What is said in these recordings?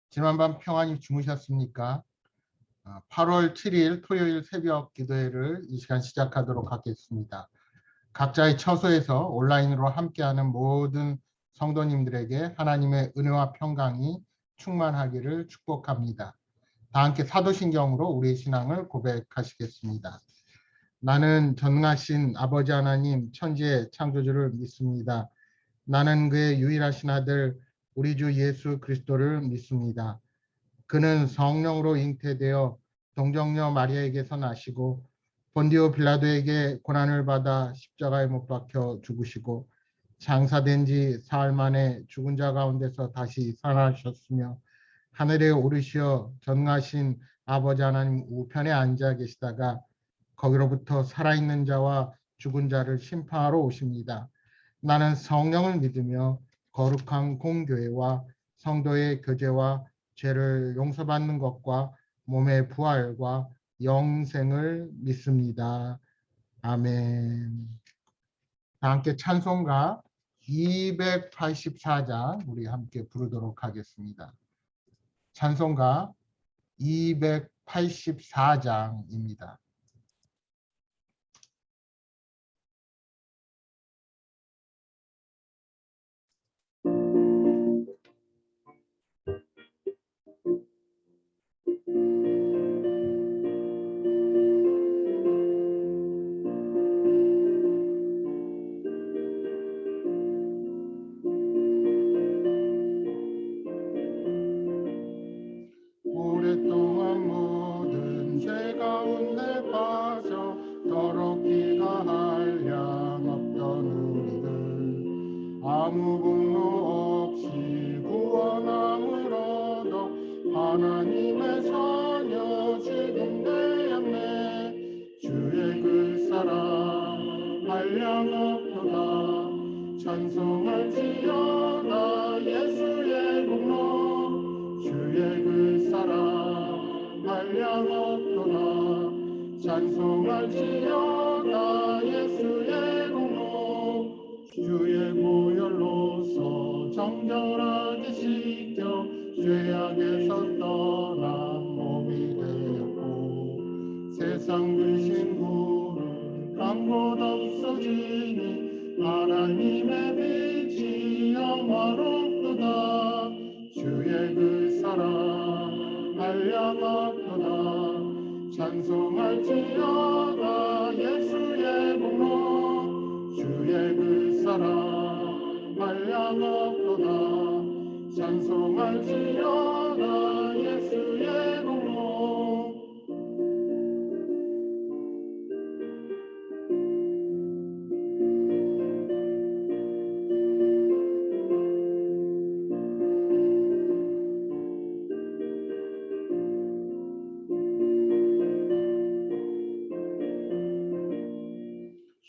지난밤 평안히 주무셨습니까? 8월 7일 토요일 새벽 기도회를 이 시간 시작하도록 하겠습니다. 각자의 처소에서 온라인으로 함께하는 모든 성도님들에게 하나님의 은혜와 평강이 충만하기를 축복합니다. 다 함께 사도신경으로 우리의 신앙을 고백하시겠습니다. 나는 전능하신 아버지 하나님 천지의 창조주를 믿습니다. 나는 그의 유일하신 아들 우리 주 예수 그리스도를 믿습니다. 그는 성령으로 잉태되어 동정녀 마리아에게서 나시고 본디오 빌라도에게 고난을 받아 십자가에 못 박혀 죽으시고 장사된 지 사흘 만에 죽은 자 가운데서 다시 살아나셨으며 하늘에 오르시어 전능하신 아버지 하나님 우편에 앉아 계시다가 거기로부터 살아있는 자와 죽은 자를 심판하러 오십니다. 나는 성령을 믿으며 거룩한 공교회와 성도의 교제와 죄를 용서받는 것과 몸의 부활과 영생을 믿습니다. 아멘. 다 함께 찬송가 284장 우리 함께 부르도록 하겠습니다. 찬송가 284장입니다. 오랫동안 모든 죄 가운데 빠져 더럽기가 한량 없던 우리를 아무 공로 없이 구원함을 얻어 하나님의 자녀 지금 되었네. 주의 그 사랑 한량 없도다. 찬송할지어다 예수의 공로. 주의 그 사랑 한량 없도다. 찬송할지어다 예수의 공로. 주의 보혈로서 정결하게 씻겨 죄악에서 떠난 몸이 되었고 세상 근심 구름 간 곳 없어지니 하나님의 빛이 영화롭도다. 주의 그 사랑 한량 없도다. 찬송할지어다 예수의 공로. 주의 그 사랑 한량 없도다. 찬송할지어다 예수의 공로.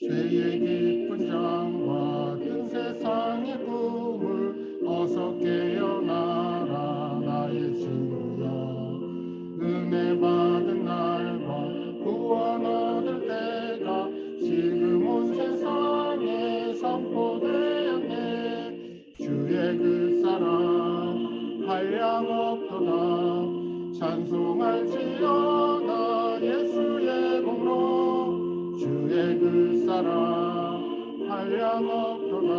죄의 깊은 장과 든 세상의 꿈을 어서 깨어나라 나의 친구야. 은혜 받은 날과 구원 얻을 때가 지금 온 세상에 선포되었네. 주의 그 사랑 한량 없도다. 찬송할지어다 예수의 공로. 주의 그 사랑 한량 없도다.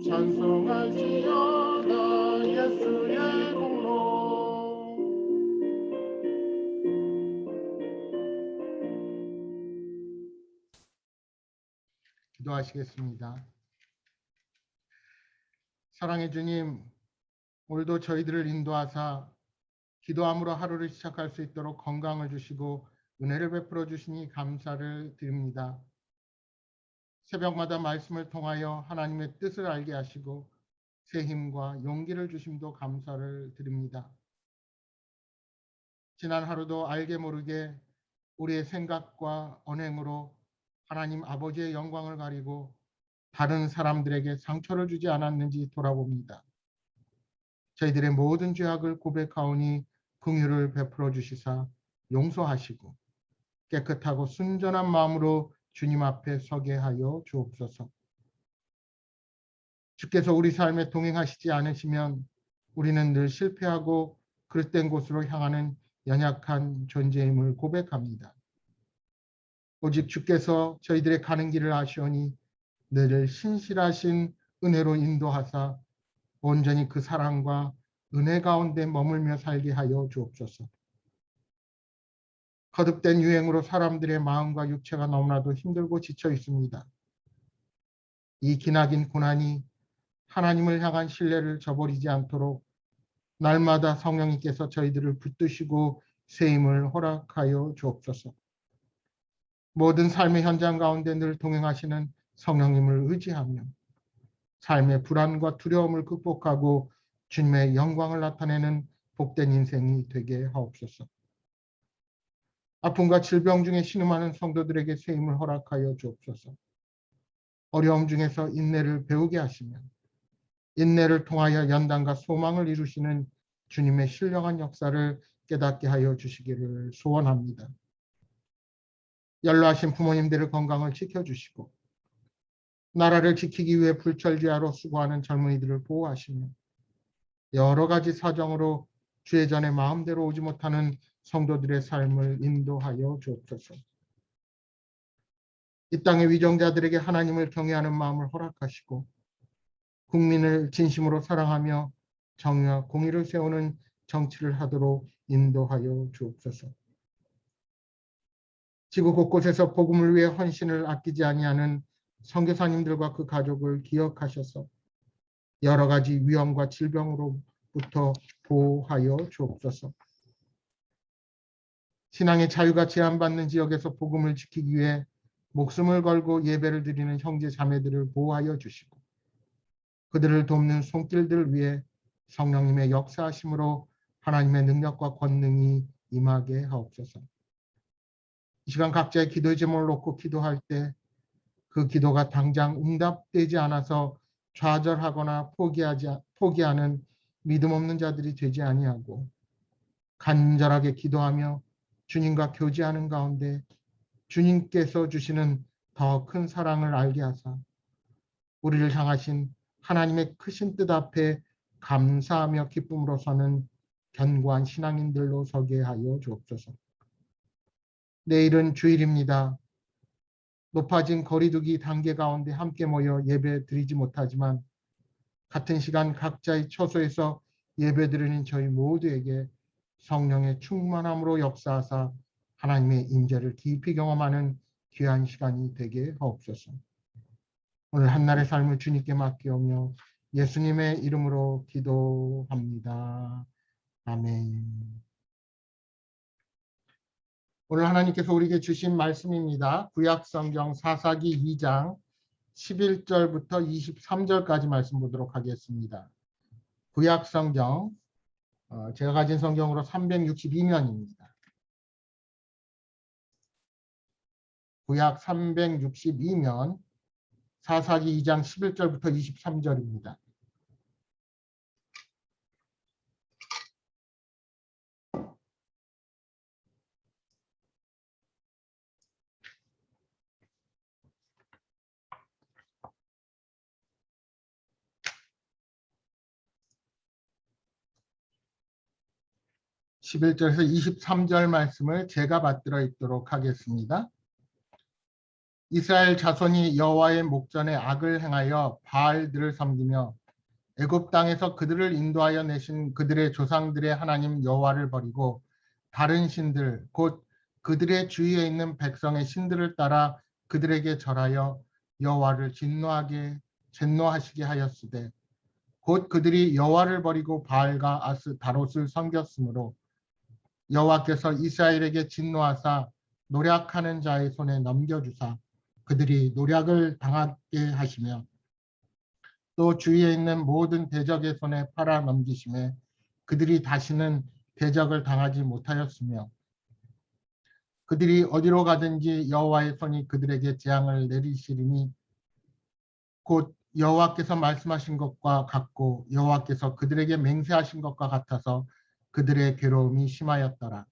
찬송할지어다 예수의 공로. 기도하시겠습니다. 사랑의 주님, 오늘도 저희들을 인도하사 기도함으로 하루를 시작할 수 있도록 건강을 주시고 은혜를 베풀어 주시니 감사를 드립니다. 새벽마다 말씀을 통하여 하나님의 뜻을 알게 하시고 새 힘과 용기를 주심도 감사를 드립니다. 지난 하루도 알게 모르게 우리의 생각과 언행으로 하나님 아버지의 영광을 가리고 다른 사람들에게 상처를 주지 않았는지 돌아봅니다. 저희들의 모든 죄악을 고백하오니 긍휼을 베풀어 주시사 용서하시고 깨끗하고 순전한 마음으로 주님 앞에 서게 하여 주옵소서. 주께서 우리 삶에 동행하시지 않으시면 우리는 늘 실패하고 그릇된 곳으로 향하는 연약한 존재임을 고백합니다. 오직 주께서 저희들의 가는 길을 아시오니 늘 신실하신 은혜로 인도하사 온전히 그 사랑과 은혜 가운데 머물며 살게 하여 주옵소서. 거듭된 유행으로 사람들의 마음과 육체가 너무나도 힘들고 지쳐 있습니다. 이 기나긴 고난이 하나님을 향한 신뢰를 저버리지 않도록 날마다 성령님께서 저희들을 붙드시고 세임을 허락하여 주옵소서. 모든 삶의 현장 가운데 늘 동행하시는 성령님을 의지하며 삶의 불안과 두려움을 극복하고 주님의 영광을 나타내는 복된 인생이 되게 하옵소서. 아픔과 질병 중에 신음하는 성도들에게 세임을 허락하여 주옵소서. 어려움 중에서 인내를 배우게 하시며 인내를 통하여 연단과 소망을 이루시는 주님의 신령한 역사를 깨닫게 하여 주시기를 소원합니다. 연로하신 부모님들의 건강을 지켜주시고 나라를 지키기 위해 불철주야로 수고하는 젊은이들을 보호하시며 여러 가지 사정으로 주의 전에 마음대로 오지 못하는 성도들의 삶을 인도하여 주옵소서. 이 땅의 위정자들에게 하나님을 경외하는 마음을 허락하시고 국민을 진심으로 사랑하며 정의와 공의를 세우는 정치를 하도록 인도하여 주옵소서. 지구 곳곳에서 복음을 위해 헌신을 아끼지 아니하는 선교사님들과 그 가족을 기억하셔서 여러 가지 위험과 질병으로부터 보호하여 주옵소서. 신앙의 자유가 제한받는 지역에서 복음을 지키기 위해 목숨을 걸고 예배를 드리는 형제 자매들을 보호하여 주시고 그들을 돕는 손길들 위해 성령님의 역사하심으로 하나님의 능력과 권능이 임하게 하옵소서. 이 시간 각자의 기도의 제목을 놓고 기도할 때 그 기도가 당장 응답되지 않아서 좌절하거나 포기하는 믿음 없는 자들이 되지 아니하고 간절하게 기도하며 주님과 교제하는 가운데 주님께서 주시는 더 큰 사랑을 알게 하사 우리를 향하신 하나님의 크신 뜻 앞에 감사하며 기쁨으로 서는 견고한 신앙인들로 서게 하여 주옵소서. 내일은 주일입니다. 높아진 거리두기 단계 가운데 함께 모여 예배 드리지 못하지만 같은 시간 각자의 처소에서 예배 드리는 저희 모두에게 성령의 충만함으로 역사하사 하나님의 임재를 깊이 경험하는 귀한 시간이 되게 하옵소서. 오늘 한날의 삶을 주님께 맡기오며 예수님의 이름으로 기도합니다. 아멘. 오늘 하나님께서 우리에게 주신 말씀입니다. 구약성경 사사기 2장 11절부터 23절까지 말씀 보도록 하겠습니다. 구약성경 제가 가진 성경으로 362면입니다. 구약 362면 사사기 2장 11절부터 23절입니다. 11절에서 23절 말씀을 제가 받들어 읽도록 하겠습니다. 이스라엘 자손이 여호와의 목전에 악을 행하여 바알들을 섬기며 애굽 땅에서 그들을 인도하여 내신 그들의 조상들의 하나님 여호와를 버리고 다른 신들 곧 그들의 주위에 있는 백성의 신들을 따라 그들에게 절하여 여호와를 진노하시게 하였으되 곧 그들이 여호와를 버리고 바알과 아스다롯을 섬겼으므로 여호와께서 이스라엘에게 진노하사 노략하는 자의 손에 넘겨주사 그들이 노략을 당하게 하시며 또 주위에 있는 모든 대적의 손에 팔아 넘기심에 그들이 다시는 대적을 당하지 못하였으며 그들이 어디로 가든지 여호와의 손이 그들에게 재앙을 내리시리니 곧 여호와께서 말씀하신 것과 같고 여호와께서 그들에게 맹세하신 것과 같아서 그들의 괴로움이 심하였더라.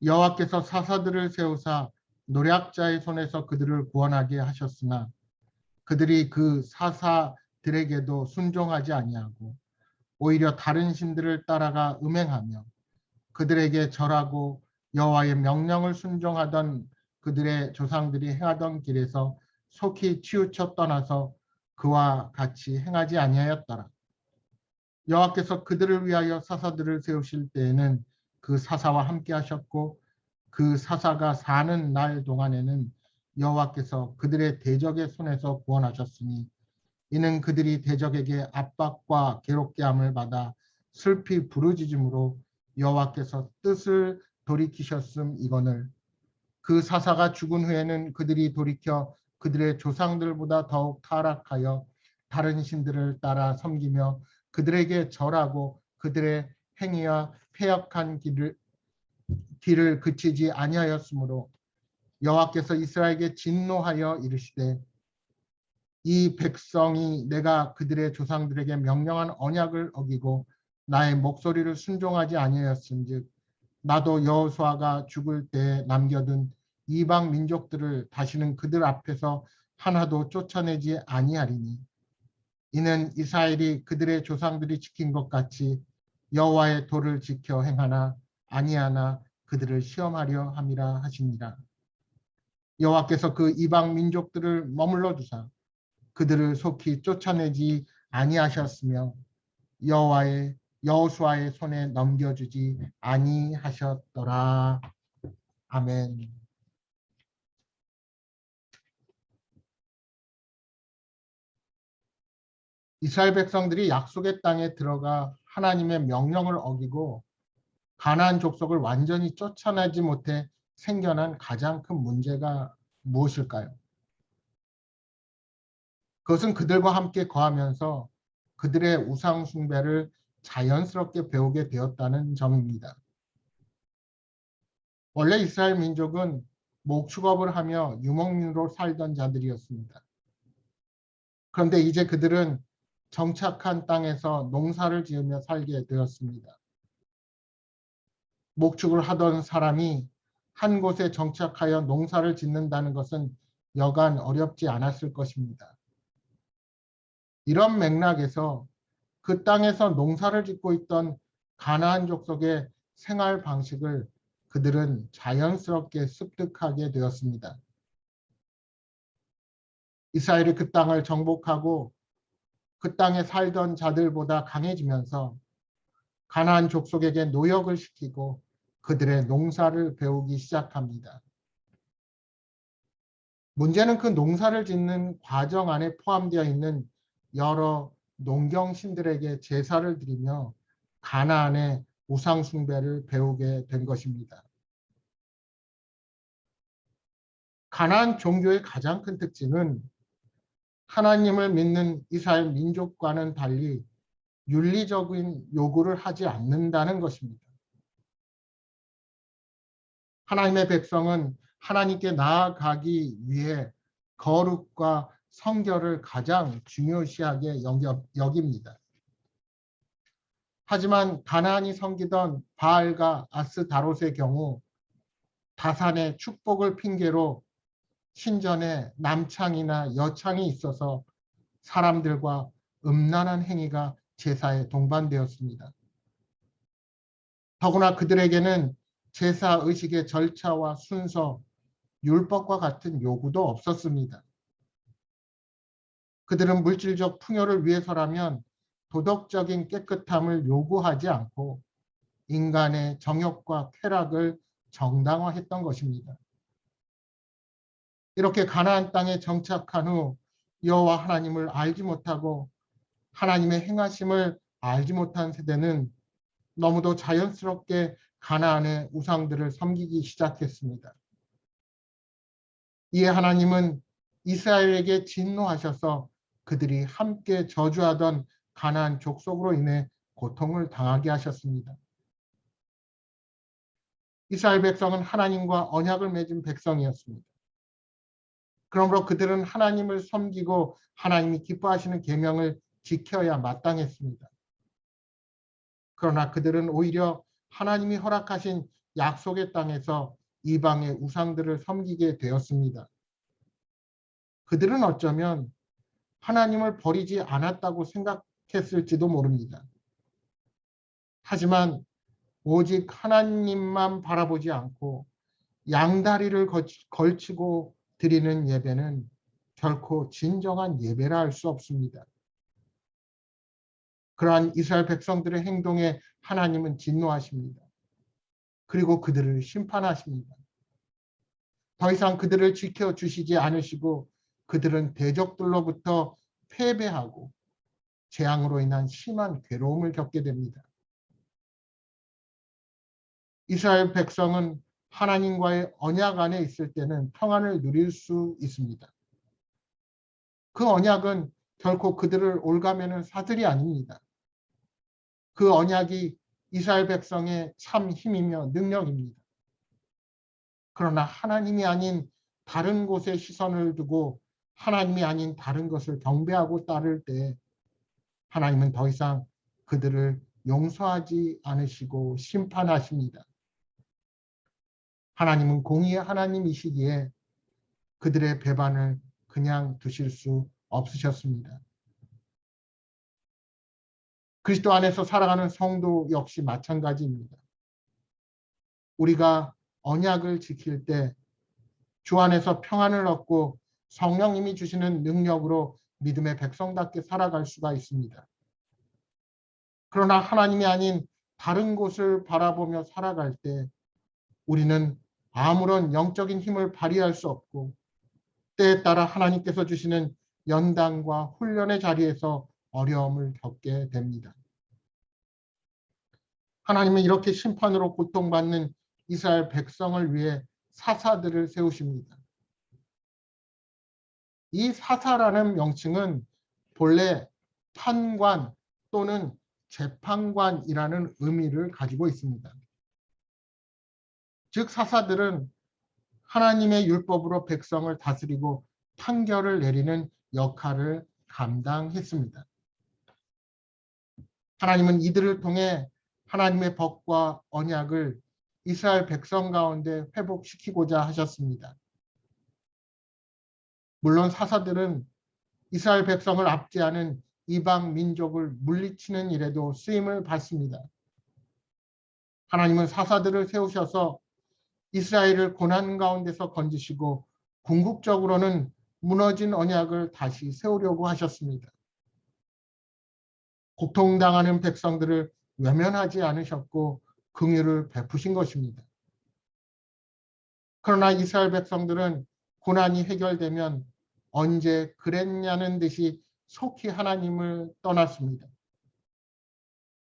여호와께서 사사들을 세우사 노략자의 손에서 그들을 구원하게 하셨으나 그들이 그 사사들에게도 순종하지 아니하고 오히려 다른 신들을 따라가 음행하며 그들에게 절하고 여호와의 명령을 순종하던 그들의 조상들이 행하던 길에서 속히 치우쳐 떠나서 그와 같이 행하지 아니하였더라. 여호와께서 그들을 위하여 사사들을 세우실 때에는 그 사사와 함께 하셨고 그 사사가 사는 날 동안에는 여호와께서 그들의 대적의 손에서 구원하셨으니 이는 그들이 대적에게 압박과 괴롭게 함을 받아 슬피 부르짖음으로 여호와께서 뜻을 돌이키셨음 이거늘 그 사사가 죽은 후에는 그들이 돌이켜 그들의 조상들보다 더욱 타락하여 다른 신들을 따라 섬기며 그들에게 절하고 그들의 행위와 패역한 길을 그치지 아니하였으므로 여호와께서 이스라엘에게 진노하여 이르시되 이 백성이 내가 그들의 조상들에게 명령한 언약을 어기고 나의 목소리를 순종하지 아니하였은즉 나도 여호수아가 죽을 때 남겨둔 이방 민족들을 다시는 그들 앞에서 하나도 쫓아내지 아니하리니 이는 이스라엘이 그들의 조상들이 지킨 것 같이 여호와의 도를 지켜 행하나 아니하나 그들을 시험하려 함이라 하시니라. 여호와께서 그 이방 민족들을 머물러 두사 그들을 속히 쫓아내지 아니하셨으며 여호와의 여호수아의 손에 넘겨주지 아니하셨더라. 아멘. 이스라엘 백성들이 약속의 땅에 들어가 하나님의 명령을 어기고 가나안 족속을 완전히 쫓아내지 못해 생겨난 가장 큰 문제가 무엇일까요? 그것은 그들과 함께 거하면서 그들의 우상 숭배를 자연스럽게 배우게 되었다는 점입니다. 원래 이스라엘 민족은 목축업을 하며 유목민으로 살던 자들이었습니다. 그런데 이제 그들은 정착한 땅에서 농사를 지으며 살게 되었습니다. 목축을 하던 사람이 한 곳에 정착하여 농사를 짓는다는 것은 여간 어렵지 않았을 것입니다. 이런 맥락에서 그 땅에서 농사를 짓고 있던 가나안 족속의 생활 방식을 그들은 자연스럽게 습득하게 되었습니다. 이스라엘이 그 땅을 정복하고 그 땅에 살던 자들보다 강해지면서 가나안 족속에게 노역을 시키고 그들의 농사를 배우기 시작합니다. 문제는 그 농사를 짓는 과정 안에 포함되어 있는 여러 농경신들에게 제사를 드리며 가나안의 우상 숭배를 배우게 된 것입니다. 가나안 종교의 가장 큰 특징은 하나님을 믿는 이스라엘 민족과는 달리 윤리적인 요구를 하지 않는다는 것입니다. 하나님의 백성은 하나님께 나아가기 위해 거룩과 성결을 가장 중요시하게 여깁니다. 하지만 가나안이 섬기던 바알과 아스다롯의 경우 다산의 축복을 핑계로 신전에 남창이나 여창이 있어서 사람들과 음란한 행위가 제사에 동반되었습니다. 더구나 그들에게는 제사 의식의 절차와 순서, 율법과 같은 요구도 없었습니다. 그들은 물질적 풍요를 위해서라면 도덕적인 깨끗함을 요구하지 않고 인간의 정욕과 쾌락을 정당화했던 것입니다. 이렇게 가나안 땅에 정착한 후 여호와 하나님을 알지 못하고 하나님의 행하심을 알지 못한 세대는 너무도 자연스럽게 가나안의 우상들을 섬기기 시작했습니다. 이에 하나님은 이스라엘에게 진노하셔서 그들이 함께 저주하던 가나안 족속으로 인해 고통을 당하게 하셨습니다. 이스라엘 백성은 하나님과 언약을 맺은 백성이었습니다. 그러므로 그들은 하나님을 섬기고 하나님이 기뻐하시는 계명을 지켜야 마땅했습니다. 그러나 그들은 오히려 하나님이 허락하신 약속의 땅에서 이방의 우상들을 섬기게 되었습니다. 그들은 어쩌면 하나님을 버리지 않았다고 생각했을지도 모릅니다. 하지만 오직 하나님만 바라보지 않고 양다리를 걸치고 드리는 예배는 결코 진정한 예배라 할 수 없습니다. 그러한 이스라엘 백성들의 행동에 하나님은 진노하십니다. 그리고 그들을 심판하십니다. 더 이상 그들을 지켜주시지 않으시고 그들은 대적들로부터 패배하고 재앙으로 인한 심한 괴로움을 겪게 됩니다. 이스라엘 백성은 하나님과의 언약 안에 있을 때는 평안을 누릴 수 있습니다. 그 언약은 결코 그들을 올가매는 사들이 아닙니다. 그 언약이 이스라엘 백성의 참 힘이며 능력입니다. 그러나 하나님이 아닌 다른 곳에 시선을 두고 하나님이 아닌 다른 것을 경배하고 따를 때 하나님은 더 이상 그들을 용서하지 않으시고 심판하십니다. 하나님은 공의의 하나님이시기에 그들의 배반을 그냥 두실 수 없으셨습니다. 그리스도 안에서 살아가는 성도 역시 마찬가지입니다. 우리가 언약을 지킬 때 주 안에서 평안을 얻고 성령님이 주시는 능력으로 믿음의 백성답게 살아갈 수가 있습니다. 그러나 하나님이 아닌 다른 곳을 바라보며 살아갈 때 우리는 아무런 영적인 힘을 발휘할 수 없고 때에 따라 하나님께서 주시는 연단과 훈련의 자리에서 어려움을 겪게 됩니다. 하나님은 이렇게 심판으로 고통받는 이스라엘 백성을 위해 사사들을 세우십니다. 이 사사라는 명칭은 본래 판관 또는 재판관이라는 의미를 가지고 있습니다. 즉 사사들은 하나님의 율법으로 백성을 다스리고 판결을 내리는 역할을 감당했습니다. 하나님은 이들을 통해 하나님의 법과 언약을 이스라엘 백성 가운데 회복시키고자 하셨습니다. 물론 사사들은 이스라엘 백성을 압제하는 이방 민족을 물리치는 일에도 쓰임을 받습니다. 하나님은 사사들을 세우셔서 이스라엘을 고난 가운데서 건지시고 궁극적으로는 무너진 언약을 다시 세우려고 하셨습니다. 고통당하는 백성들을 외면하지 않으셨고 긍휼을 베푸신 것입니다. 그러나 이스라엘 백성들은 고난이 해결되면 언제 그랬냐는 듯이 속히 하나님을 떠났습니다.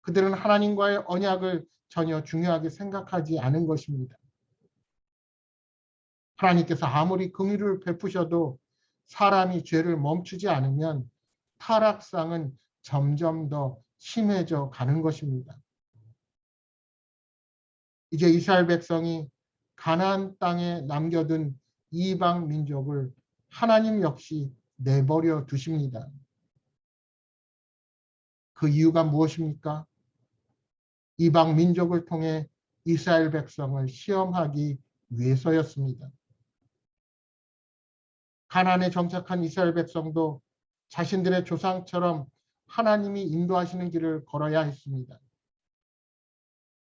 그들은 하나님과의 언약을 전혀 중요하게 생각하지 않은 것입니다. 하나님께서 아무리 긍휼을 베푸셔도 사람이 죄를 멈추지 않으면 타락상은 점점 더 심해져 가는 것입니다. 이제 이스라엘 백성이 가나안 땅에 남겨둔 이방 민족을 하나님 역시 내버려 두십니다. 그 이유가 무엇입니까? 이방 민족을 통해 이스라엘 백성을 시험하기 위해서였습니다. 가나안에 정착한 이스라엘 백성도 자신들의 조상처럼 하나님이 인도하시는 길을 걸어야 했습니다.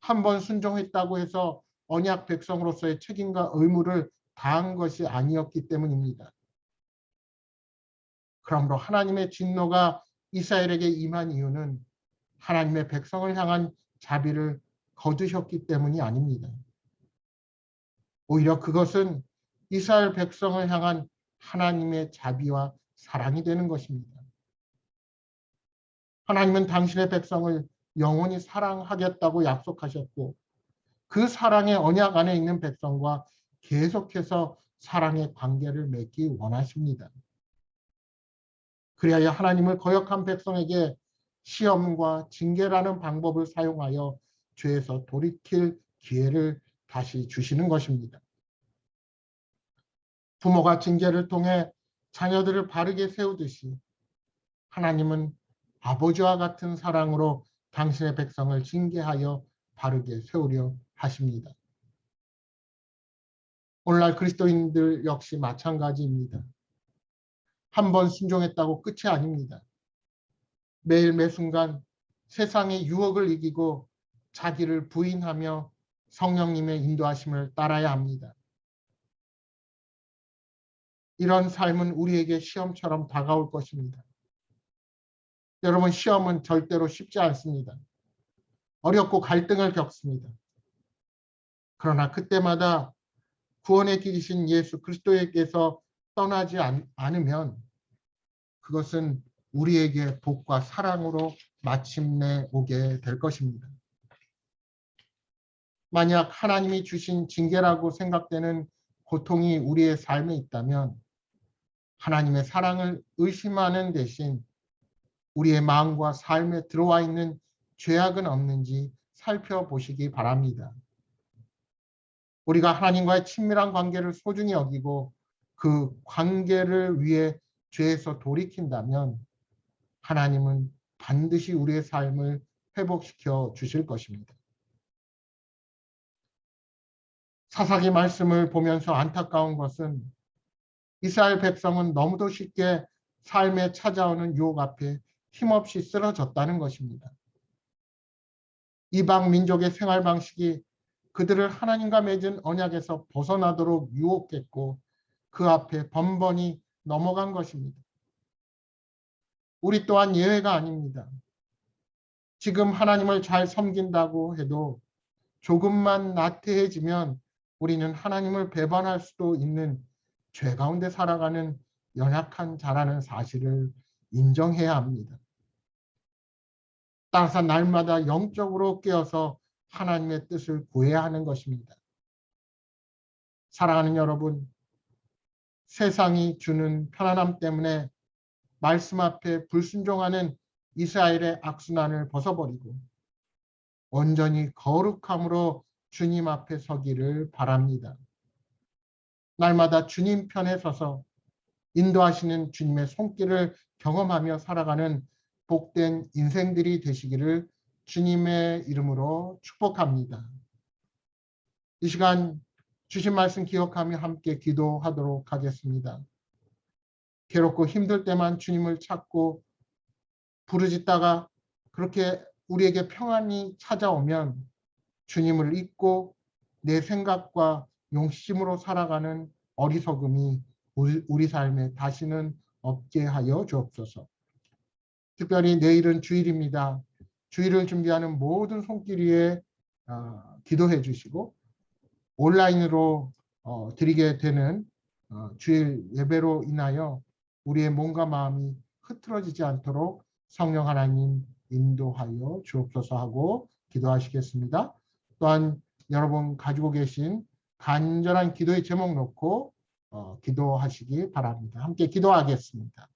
한 번 순종했다고 해서 언약 백성으로서의 책임과 의무를 다한 것이 아니었기 때문입니다. 그러므로 하나님의 진노가 이스라엘에게 임한 이유는 하나님의 백성을 향한 자비를 거두셨기 때문이 아닙니다. 오히려 그것은 이스라엘 백성을 향한 하나님의 자비와 사랑이 되는 것입니다. 하나님은 당신의 백성을 영원히 사랑하겠다고 약속하셨고 그 사랑의 언약 안에 있는 백성과 계속해서 사랑의 관계를 맺기 원하십니다. 그리하여 하나님을 거역한 백성에게 시험과 징계라는 방법을 사용하여 죄에서 돌이킬 기회를 다시 주시는 것입니다. 부모가 징계를 통해 자녀들을 바르게 세우듯이 하나님은 아버지와 같은 사랑으로 당신의 백성을 징계하여 바르게 세우려 하십니다. 오늘날 그리스도인들 역시 마찬가지입니다. 한 번 순종했다고 끝이 아닙니다. 매일 매순간 세상의 유혹을 이기고 자기를 부인하며 성령님의 인도하심을 따라야 합니다. 이런 삶은 우리에게 시험처럼 다가올 것입니다. 여러분, 시험은 절대로 쉽지 않습니다. 어렵고 갈등을 겪습니다. 그러나 그때마다 구원의 길이신 예수 그리스도에게서 떠나지 않으면 그것은 우리에게 복과 사랑으로 마침내 오게 될 것입니다. 만약 하나님이 주신 징계라고 생각되는 고통이 우리의 삶에 있다면 하나님의 사랑을 의심하는 대신 우리의 마음과 삶에 들어와 있는 죄악은 없는지 살펴보시기 바랍니다. 우리가 하나님과의 친밀한 관계를 소중히 여기고 그 관계를 위해 죄에서 돌이킨다면 하나님은 반드시 우리의 삶을 회복시켜 주실 것입니다. 사사기 말씀을 보면서 안타까운 것은 이스라엘 백성은 너무도 쉽게 삶에 찾아오는 유혹 앞에 힘없이 쓰러졌다는 것입니다. 이방 민족의 생활 방식이 그들을 하나님과 맺은 언약에서 벗어나도록 유혹했고 그 앞에 번번이 넘어간 것입니다. 우리 또한 예외가 아닙니다. 지금 하나님을 잘 섬긴다고 해도 조금만 나태해지면 우리는 하나님을 배반할 수도 있는 죄 가운데 살아가는 연약한 자라는 사실을 인정해야 합니다. 따라서 날마다 영적으로 깨어서 하나님의 뜻을 구해야 하는 것입니다. 사랑하는 여러분, 세상이 주는 편안함 때문에 말씀 앞에 불순종하는 이스라엘의 악순환을 벗어버리고 온전히 거룩함으로 주님 앞에 서기를 바랍니다. 날마다 주님 편에 서서 인도하시는 주님의 손길을 경험하며 살아가는 복된 인생들이 되시기를 주님의 이름으로 축복합니다. 이 시간 주신 말씀 기억하며 함께 기도하도록 하겠습니다. 괴롭고 힘들 때만 주님을 찾고 부르짖다가 그렇게 우리에게 평안이 찾아오면 주님을 잊고 내 생각과 용심으로 살아가는 어리석음이 우리 삶에 다시는 없게 하여 주옵소서. 특별히 내일은 주일입니다. 주일을 준비하는 모든 손길 위에 기도해 주시고 온라인으로 드리게 되는 주일 예배로 인하여 우리의 몸과 마음이 흐트러지지 않도록 성령 하나님 인도하여 주옵소서 하고 기도하시겠습니다. 또한 여러분 가지고 계신 간절한 기도의 제목 놓고 기도하시기 바랍니다. 함께 기도하겠습니다.